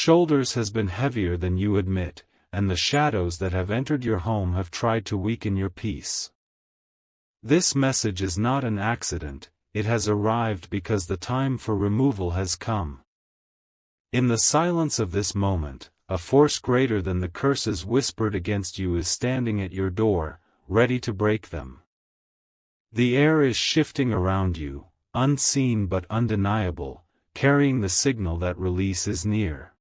shoulders has been heavier than you admit, and the shadows that have entered your home have tried to weaken your peace. This message is not an accident, it has arrived because the time for removal has come. In the silence of this moment, a force greater than the curses whispered against you is standing at your door, ready to break them. The air is shifting around you, unseen but undeniable, carrying the signal that release is near.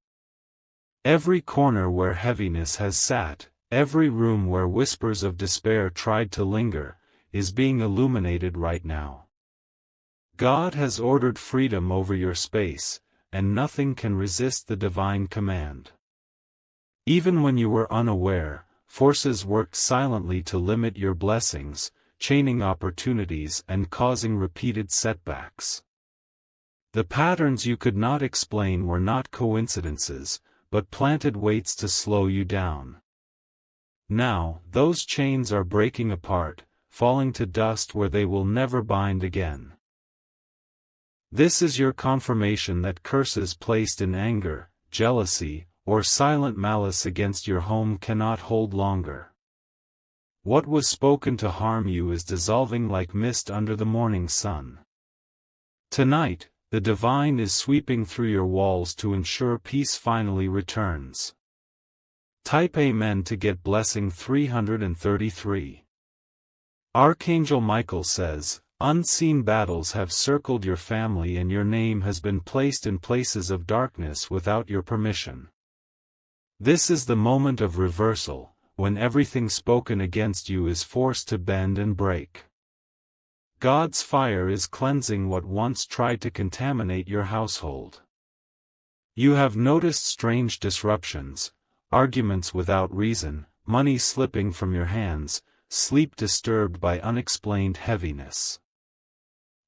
Every corner where heaviness has sat, every room where whispers of despair tried to linger, is being illuminated right now. God has ordered freedom over your space, and nothing can resist the divine command. Even when you were unaware, forces worked silently to limit your blessings, chaining opportunities and causing repeated setbacks. The patterns you could not explain were not coincidences, but planted weights to slow you down. Now, those chains are breaking apart, falling to dust where they will never bind again. This is your confirmation that curses placed in anger, jealousy, or silent malice against your home cannot hold longer. What was spoken to harm you is dissolving like mist under the morning sun. Tonight, the divine is sweeping through your walls to ensure peace finally returns. Type Amen to get blessing 333. Archangel Michael says, unseen battles have circled your family and your name has been placed in places of darkness without your permission. This is the moment of reversal, when everything spoken against you is forced to bend and break. God's fire is cleansing what once tried to contaminate your household. You have noticed strange disruptions, arguments without reason, money slipping from your hands, sleep disturbed by unexplained heaviness.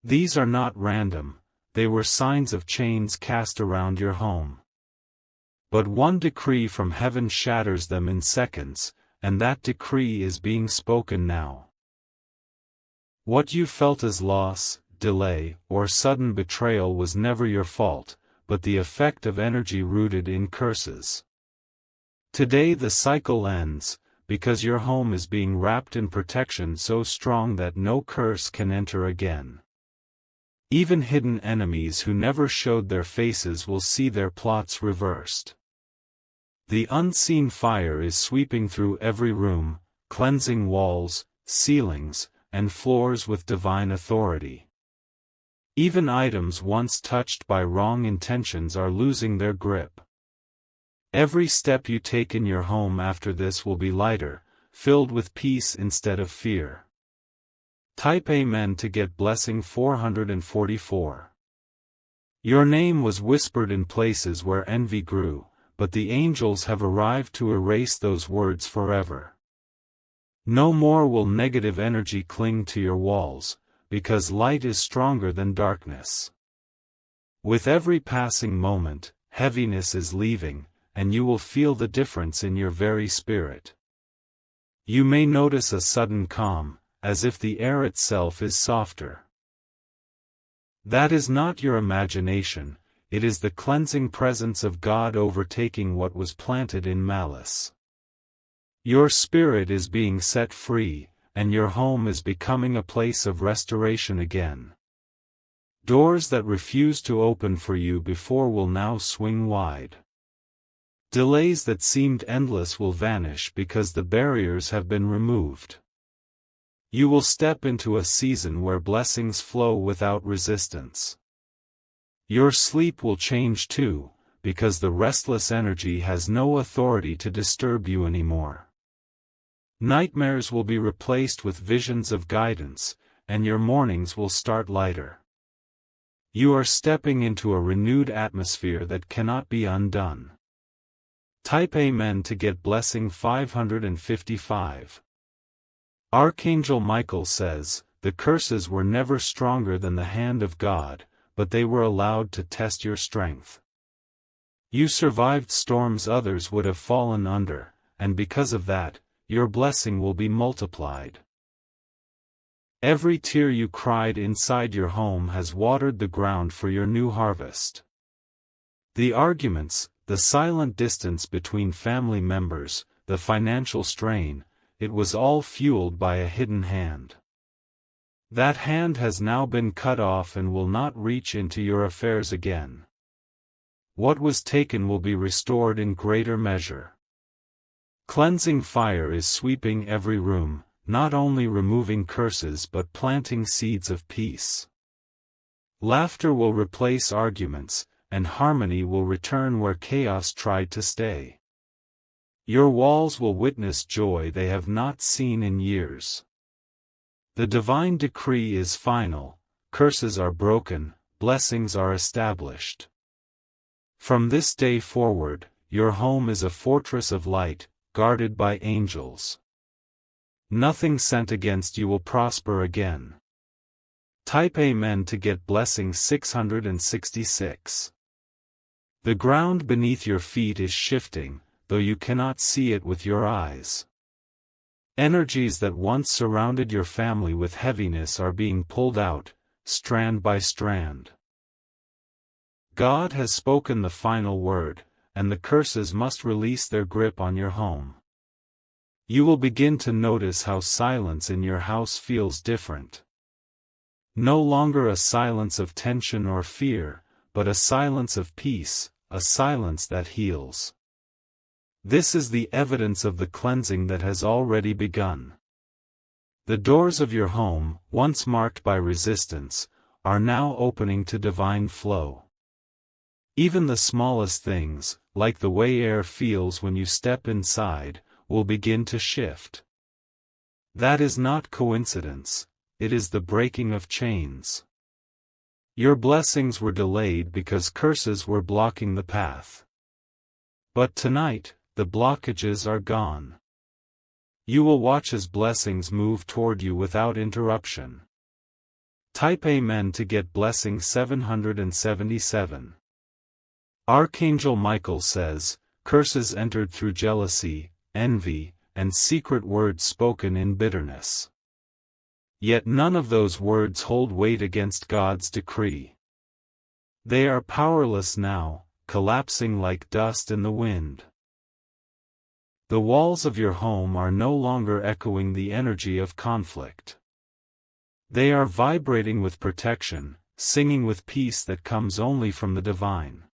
These are not random, they were signs of chains cast around your home. But one decree from heaven shatters them in seconds, and that decree is being spoken now. What you felt as loss, delay, or sudden betrayal was never your fault, but the effect of energy rooted in curses. Today the cycle ends, because your home is being wrapped in protection so strong that no curse can enter again. Even hidden enemies who never showed their faces will see their plots reversed. The unseen fire is sweeping through every room, cleansing walls, ceilings, and floors with divine authority. Even items once touched by wrong intentions are losing their grip. Every step you take in your home after this will be lighter, filled with peace instead of fear. Type Amen to get blessing 444. Your name was whispered in places where envy grew, but the angels have arrived to erase those words forever. No more will negative energy cling to your walls, because light is stronger than darkness. With every passing moment, heaviness is leaving, and you will feel the difference in your very spirit. You may notice a sudden calm, as if the air itself is softer. That is not your imagination, it is the cleansing presence of God overtaking what was planted in malice. Your spirit is being set free, and your home is becoming a place of restoration again. Doors that refused to open for you before will now swing wide. Delays that seemed endless will vanish because the barriers have been removed. You will step into a season where blessings flow without resistance. Your sleep will change too, because the restless energy has no authority to disturb you anymore. Nightmares will be replaced with visions of guidance, and your mornings will start lighter. You are stepping into a renewed atmosphere that cannot be undone. Type Amen to get blessing 555. Archangel Michael says, the curses were never stronger than the hand of God, but they were allowed to test your strength. You survived storms others would have fallen under, and because of that, your blessing will be multiplied. Every tear you cried inside your home has watered the ground for your new harvest. The arguments, the silent distance between family members, the financial strain, it was all fueled by a hidden hand. That hand has now been cut off and will not reach into your affairs again. What was taken will be restored in greater measure. Cleansing fire is sweeping every room, not only removing curses but planting seeds of peace. Laughter will replace arguments, and harmony will return where chaos tried to stay. Your walls will witness joy they have not seen in years. The divine decree is final, curses are broken, blessings are established. From this day forward, your home is a fortress of light, guarded by angels. Nothing sent against you will prosper again. Type Amen to get blessing 666. The ground beneath your feet is shifting, though you cannot see it with your eyes. Energies that once surrounded your family with heaviness are being pulled out, strand by strand. God has spoken the final word, and the curses must release their grip on your home. You will begin to notice how silence in your house feels different. No longer a silence of tension or fear, but a silence of peace, a silence that heals. This is the evidence of the cleansing that has already begun. The doors of your home, once marked by resistance, are now opening to divine flow. Even the smallest things, like the way air feels when you step inside, will begin to shift. That is not coincidence. It is the breaking of chains. Your blessings were delayed because curses were blocking the path. But tonight, the blockages are gone. You will watch as blessings move toward you without interruption. Type Amen to get blessing 777. Archangel Michael says, curses entered through jealousy, envy, and secret words spoken in bitterness. Yet none of those words hold weight against God's decree. They are powerless now, collapsing like dust in the wind. The walls of your home are no longer echoing the energy of conflict. They are vibrating with protection, singing with peace that comes only from the divine.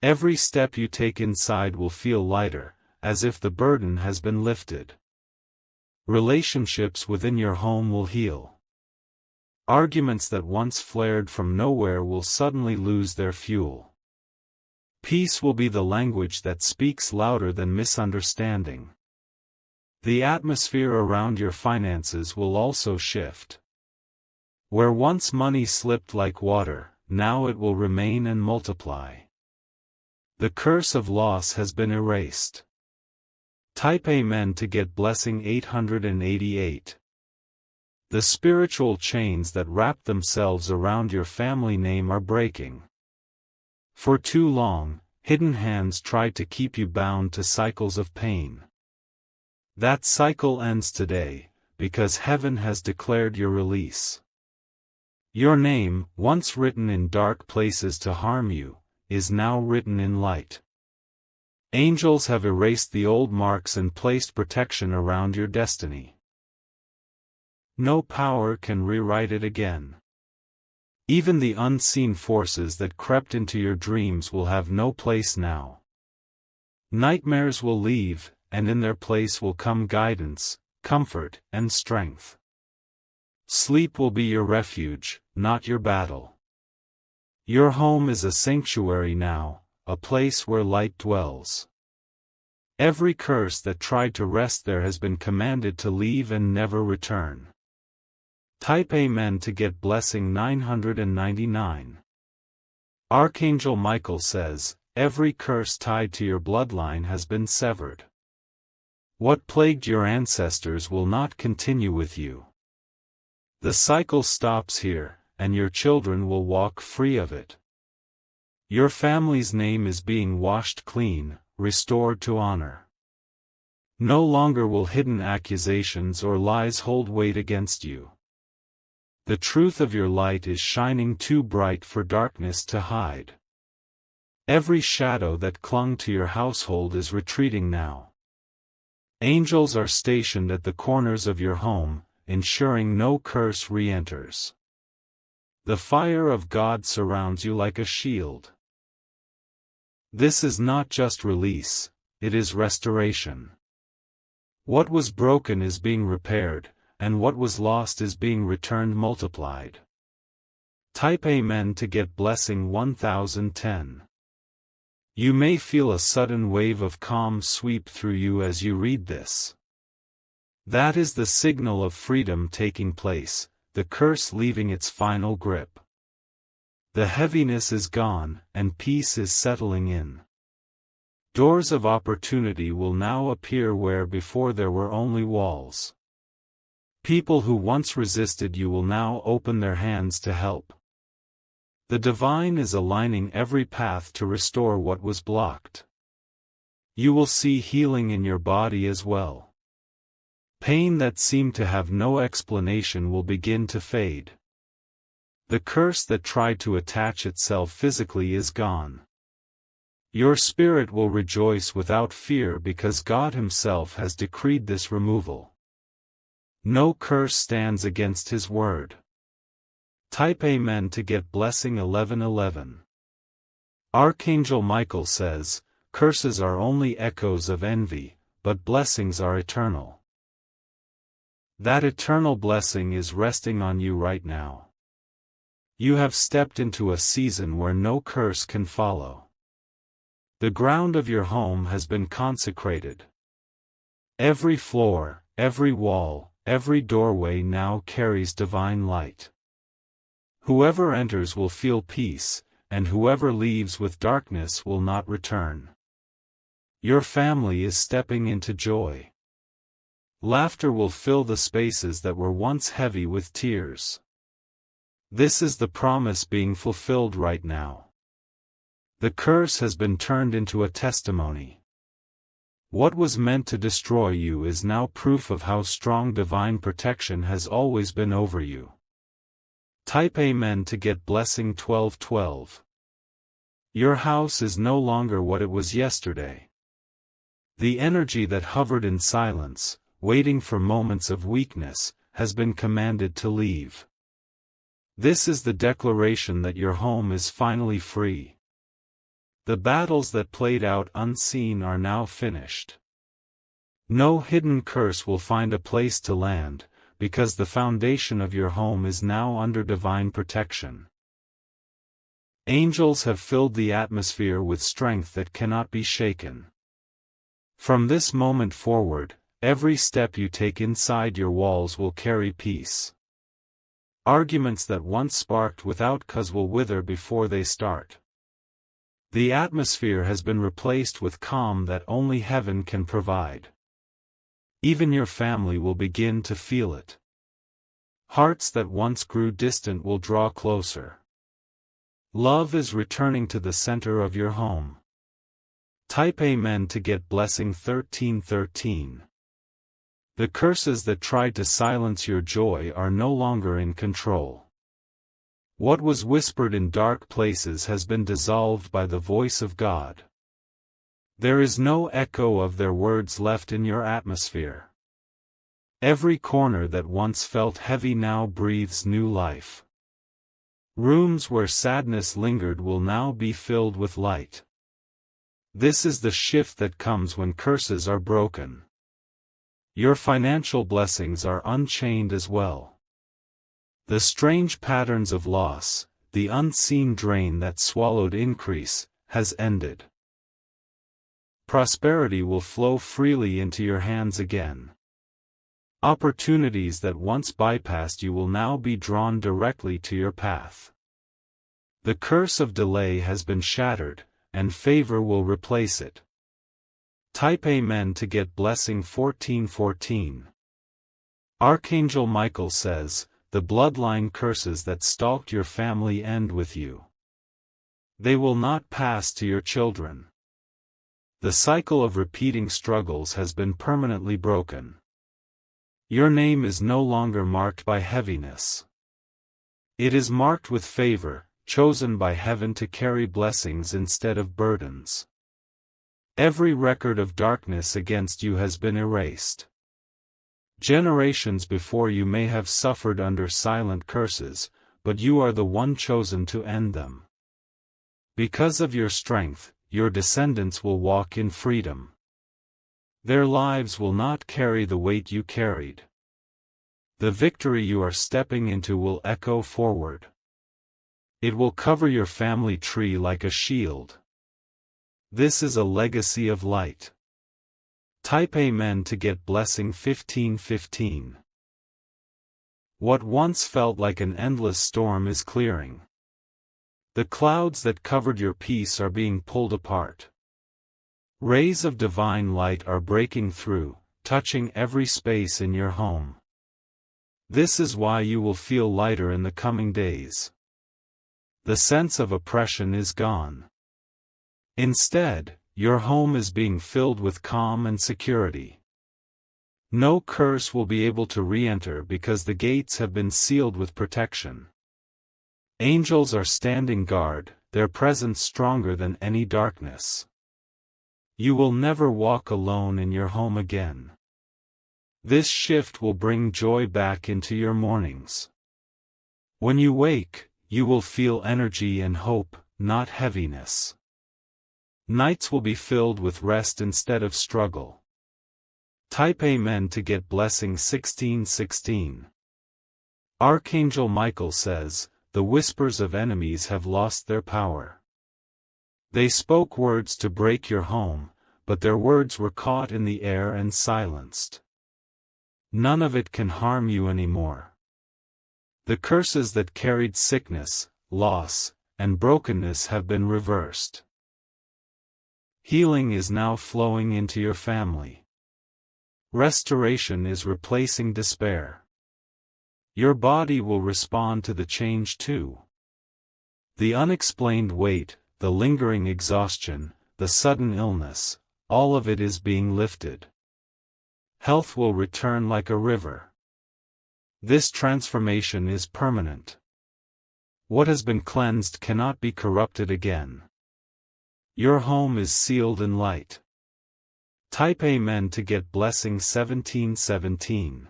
Every step you take inside will feel lighter, as if the burden has been lifted. Relationships within your home will heal. Arguments that once flared from nowhere will suddenly lose their fuel. Peace will be the language that speaks louder than misunderstanding. The atmosphere around your finances will also shift. Where once money slipped like water, now it will remain and multiply. The curse of loss has been erased. Type Amen to get blessing 888. The spiritual chains that wrap themselves around your family name are breaking. For too long, hidden hands tried to keep you bound to cycles of pain. That cycle ends today, because heaven has declared your release. Your name, once written in dark places to harm you, is now written in light. Angels have erased the old marks and placed protection around your destiny. No power can rewrite it again. Even the unseen forces that crept into your dreams will have no place now. Nightmares will leave, and in their place will come guidance, comfort, and strength. Sleep will be your refuge, not your battle. Your home is a sanctuary now, a place where light dwells. Every curse that tried to rest there has been commanded to leave and never return. Type Amen to get blessing 999. Archangel Michael says, every curse tied to your bloodline has been severed. What plagued your ancestors will not continue with you. The cycle stops here, and your children will walk free of it. Your family's name is being washed clean, restored to honor. No longer will hidden accusations or lies hold weight against you. The truth of your light is shining too bright for darkness to hide. Every shadow that clung to your household is retreating now. Angels are stationed at the corners of your home, ensuring no curse re-enters. The fire of God surrounds you like a shield. This is not just release, it is restoration. What was broken is being repaired, and what was lost is being returned multiplied. Type Amen to get blessing 1010. You may feel a sudden wave of calm sweep through you as you read this. That is the signal of freedom taking place, the curse leaving its final grip. The heaviness is gone, and peace is settling in. Doors of opportunity will now appear where before there were only walls. People who once resisted you will now open their hands to help. The divine is aligning every path to restore what was blocked. You will see healing in your body as well. Pain that seemed to have no explanation will begin to fade. The curse that tried to attach itself physically is gone. Your spirit will rejoice without fear because God Himself has decreed this removal. No curse stands against His word. Type Amen to get blessing 1111. Archangel Michael says, curses are only echoes of envy, but blessings are eternal. That eternal blessing is resting on you right now. You have stepped into a season where no curse can follow. The ground of your home has been consecrated. Every floor, every wall, every doorway now carries divine light. Whoever enters will feel peace, and whoever leaves with darkness will not return. Your family is stepping into joy. Laughter will fill the spaces that were once heavy with tears. This is the promise being fulfilled right now. The curse has been turned into a testimony. What was meant to destroy you is now proof of how strong divine protection has always been over you. Type Amen to get blessing 1212. Your house is no longer what it was yesterday. The energy that hovered in silence, waiting for moments of weakness, has been commanded to leave. This is the declaration that your home is finally free. The battles that played out unseen are now finished. No hidden curse will find a place to land, because the foundation of your home is now under divine protection. Angels have filled the atmosphere with strength that cannot be shaken. From this moment forward, every step you take inside your walls will carry peace. Arguments that once sparked without cause will wither before they start. The atmosphere has been replaced with calm that only heaven can provide. Even your family will begin to feel it. Hearts that once grew distant will draw closer. Love is returning to the center of your home. Type Amen to get blessing 1313. The curses that tried to silence your joy are no longer in control. What was whispered in dark places has been dissolved by the voice of God. There is no echo of their words left in your atmosphere. Every corner that once felt heavy now breathes new life. Rooms where sadness lingered will now be filled with light. This is the shift that comes when curses are broken. Your financial blessings are unchained as well. The strange patterns of loss, the unseen drain that swallowed increase, has ended. Prosperity will flow freely into your hands again. Opportunities that once bypassed you will now be drawn directly to your path. The curse of delay has been shattered, and favor will replace it. Type Amen to get blessing 1414. Archangel Michael says, the bloodline curses that stalked your family end with you. They will not pass to your children. The cycle of repeating struggles has been permanently broken. Your name is no longer marked by heaviness. It is marked with favor, chosen by heaven to carry blessings instead of burdens. Every record of darkness against you has been erased. Generations before you may have suffered under silent curses, but you are the one chosen to end them. Because of your strength, your descendants will walk in freedom. Their lives will not carry the weight you carried. The victory you are stepping into will echo forward. It will cover your family tree like a shield. This is a legacy of light. Type Amen to get blessing 1515. What once felt like an endless storm is clearing. The clouds that covered your peace are being pulled apart. Rays of divine light are breaking through, touching every space in your home. This is why you will feel lighter in the coming days. The sense of oppression is gone. Instead, your home is being filled with calm and security. No curse will be able to re-enter because the gates have been sealed with protection. Angels are standing guard, their presence stronger than any darkness. You will never walk alone in your home again. This shift will bring joy back into your mornings. When you wake, you will feel energy and hope, not heaviness. Nights will be filled with rest instead of struggle. Type Amen to get blessing 1616. Archangel Michael says, "The whispers of enemies have lost their power." They spoke words to break your home, but their words were caught in the air and silenced. None of it can harm you anymore. The curses that carried sickness, loss, and brokenness have been reversed. Healing is now flowing into your family. Restoration is replacing despair. Your body will respond to the change too. The unexplained weight, the lingering exhaustion, the sudden illness, all of it is being lifted. Health will return like a river. This transformation is permanent. What has been cleansed cannot be corrupted again. Your home is sealed in light. Type Amen to get blessing 1717.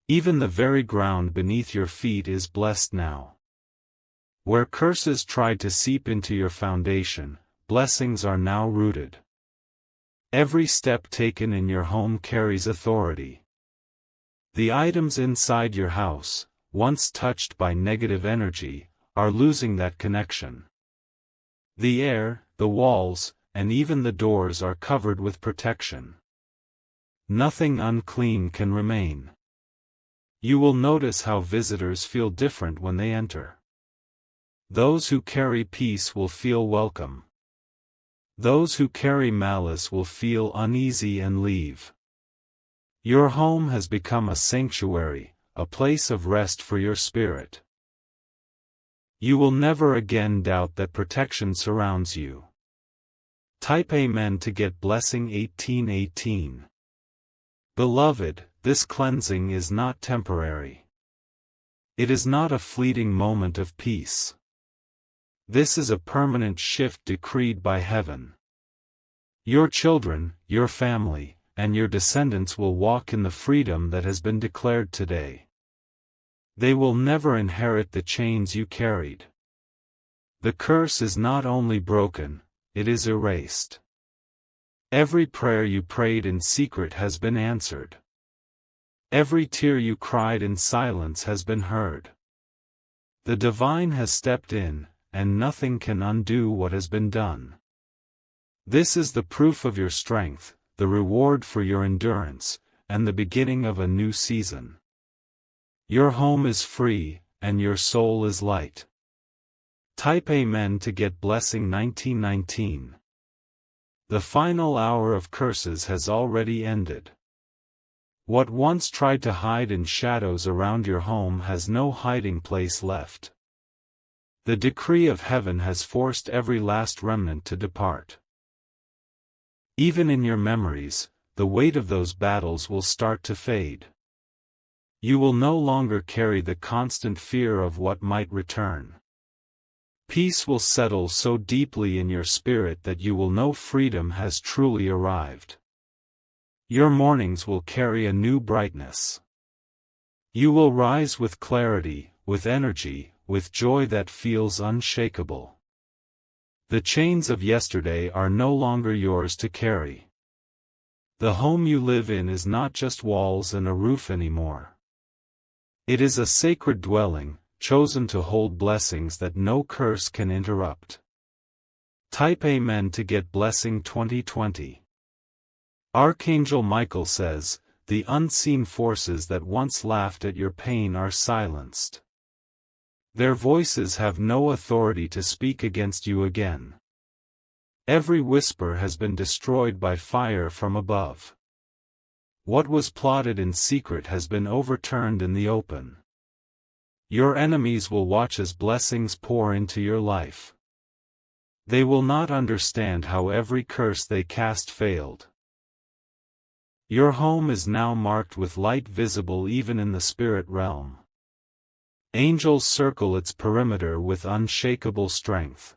Even the very ground beneath your feet is blessed now. Where curses tried to seep into your foundation, blessings are now rooted. Every step taken in your home carries authority. The items inside your house, once touched by negative energy, are losing that connection. The air, the walls, and even the doors are covered with protection. Nothing unclean can remain. You will notice how visitors feel different when they enter. Those who carry peace will feel welcome. Those who carry malice will feel uneasy and leave. Your home has become a sanctuary, a place of rest for your spirit. You will never again doubt that protection surrounds you. Type Amen to get blessing 1818. Beloved, this cleansing is not temporary. It is not a fleeting moment of peace. This is a permanent shift decreed by heaven. Your children, your family, and your descendants will walk in the freedom that has been declared today. They will never inherit the chains you carried. The curse is not only broken, it is erased. Every prayer you prayed in secret has been answered. Every tear you cried in silence has been heard. The divine has stepped in, and nothing can undo what has been done. This is the proof of your strength, the reward for your endurance, and the beginning of a new season. Your home is free, and your soul is light. Type Amen to get blessing 1919. The final hour of curses has already ended. What once tried to hide in shadows around your home has no hiding place left. The decree of heaven has forced every last remnant to depart. Even in your memories, the weight of those battles will start to fade. You will no longer carry the constant fear of what might return. Peace will settle so deeply in your spirit that you will know freedom has truly arrived. Your mornings will carry a new brightness. You will rise with clarity, with energy, with joy that feels unshakable. The chains of yesterday are no longer yours to carry. The home you live in is not just walls and a roof anymore. It is a sacred dwelling, chosen to hold blessings that no curse can interrupt. Type Amen to get Blessing 2020. Archangel Michael says, the unseen forces that once laughed at your pain are silenced. Their voices have no authority to speak against you again. Every whisper has been destroyed by fire from above. What was plotted in secret has been overturned in the open. Your enemies will watch as blessings pour into your life. They will not understand how every curse they cast failed. Your home is now marked with light visible even in the spirit realm. Angels circle its perimeter with unshakable strength.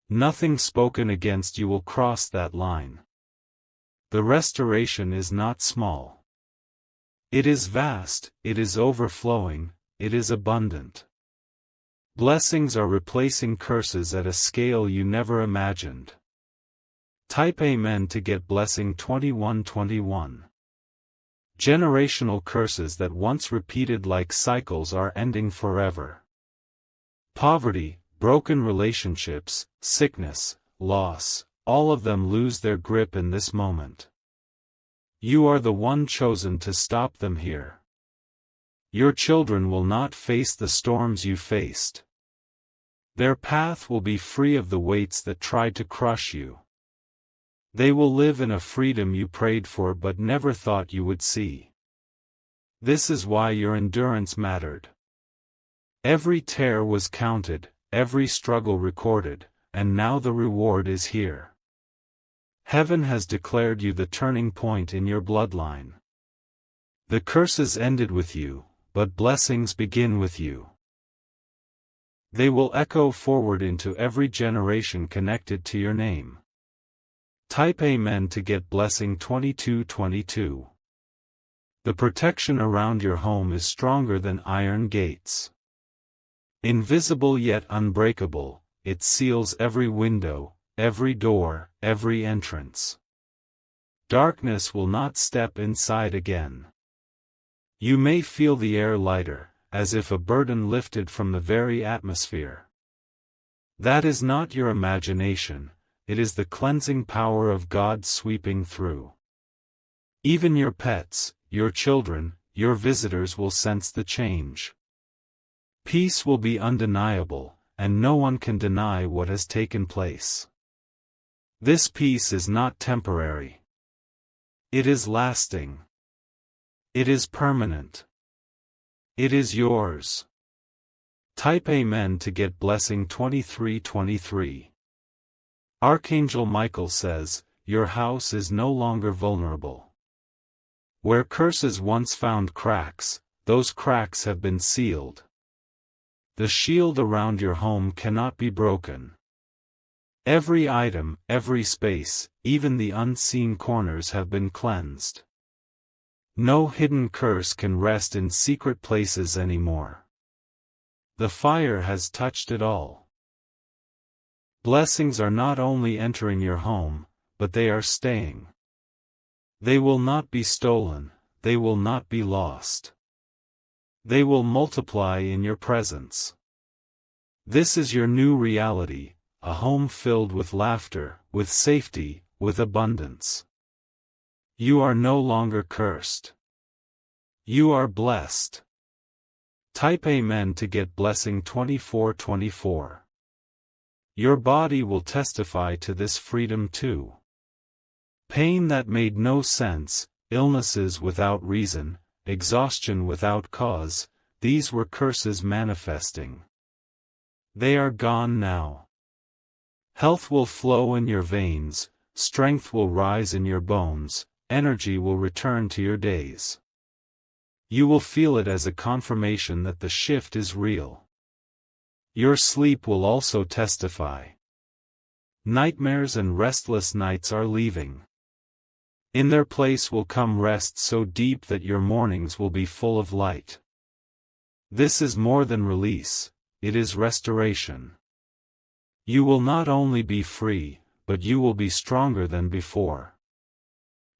Nothing spoken against you will cross that line. The restoration is not small. It is vast, it is overflowing, it is abundant. Blessings are replacing curses at a scale you never imagined. Type Amen to get Blessing 2121. Generational curses that once repeated like cycles are ending forever. Poverty, broken relationships, sickness, loss, all of them lose their grip in this moment. You are the one chosen to stop them here. Your children will not face the storms you faced. Their path will be free of the weights that tried to crush you. They will live in a freedom you prayed for but never thought you would see. This is why your endurance mattered. Every tear was counted, every struggle recorded, and now the reward is here. Heaven has declared you the turning point in your bloodline. The curses ended with you, but blessings begin with you. They will echo forward into every generation connected to your name. Type Amen to get Blessing 2222. The protection around your home is stronger than iron gates. Invisible yet unbreakable, it seals every window, every door, every entrance. Darkness will not step inside again. You may feel the air lighter, as if a burden lifted from the very atmosphere. That is not your imagination. It is the cleansing power of God sweeping through. Even your pets, your children, your visitors will sense the change. Peace will be undeniable, and no one can deny what has taken place. This peace is not temporary. It is lasting. It is permanent. It is yours. Type Amen to get Blessing 2323. Archangel Michael says, your house is no longer vulnerable. Where curses once found cracks, those cracks have been sealed. The shield around your home cannot be broken. Every item, every space, even the unseen corners have been cleansed. No hidden curse can rest in secret places anymore. The fire has touched it all. Blessings are not only entering your home, but they are staying. They will not be stolen, they will not be lost. They will multiply in your presence. This is your new reality, a home filled with laughter, with safety, with abundance. You are no longer cursed. You are blessed. Type Amen to get Blessing 2424. Your body will testify to this freedom too. Pain that made no sense, illnesses without reason, exhaustion without cause, these were curses manifesting. They are gone now. Health will flow in your veins, strength will rise in your bones, energy will return to your days. You will feel it as a confirmation that the shift is real. Your sleep will also testify. Nightmares and restless nights are leaving. In their place will come rest so deep that your mornings will be full of light. This is more than release, it is restoration. You will not only be free, but you will be stronger than before.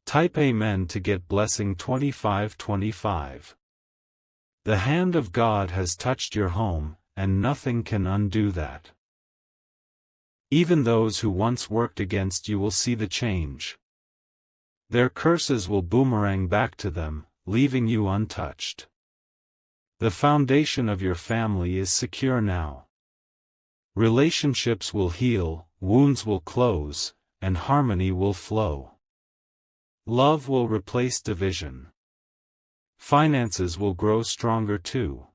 Type Amen to get blessing 2525. The hand of God has touched your home, and nothing can undo that. Even those who once worked against you will see the change. Their curses will boomerang back to them, leaving you untouched. The foundation of your family is secure now. Relationships will heal, wounds will close, and harmony will flow. Love will replace division. Finances will grow stronger too.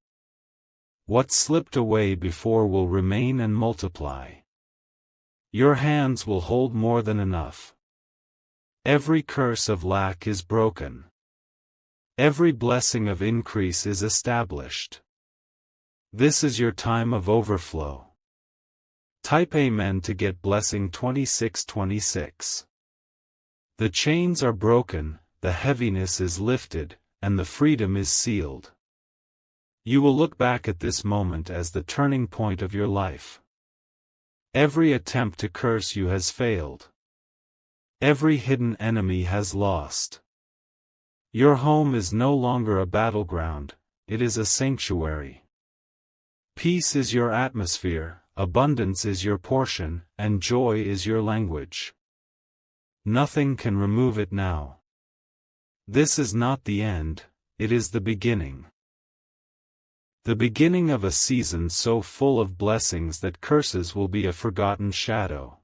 What slipped away before will remain and multiply. Your hands will hold more than enough. Every curse of lack is broken. Every blessing of increase is established. This is your time of overflow. Type Amen to get blessing 2626. The chains are broken, the heaviness is lifted, and the freedom is sealed. You will look back at this moment as the turning point of your life. Every attempt to curse you has failed. Every hidden enemy has lost. Your home is no longer a battleground, it is a sanctuary. Peace is your atmosphere, abundance is your portion, and joy is your language. Nothing can remove it now. This is not the end, it is the beginning. The beginning of a season so full of blessings that curses will be a forgotten shadow.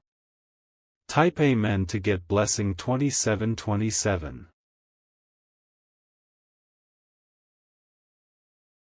Type Amen to get blessing 2727.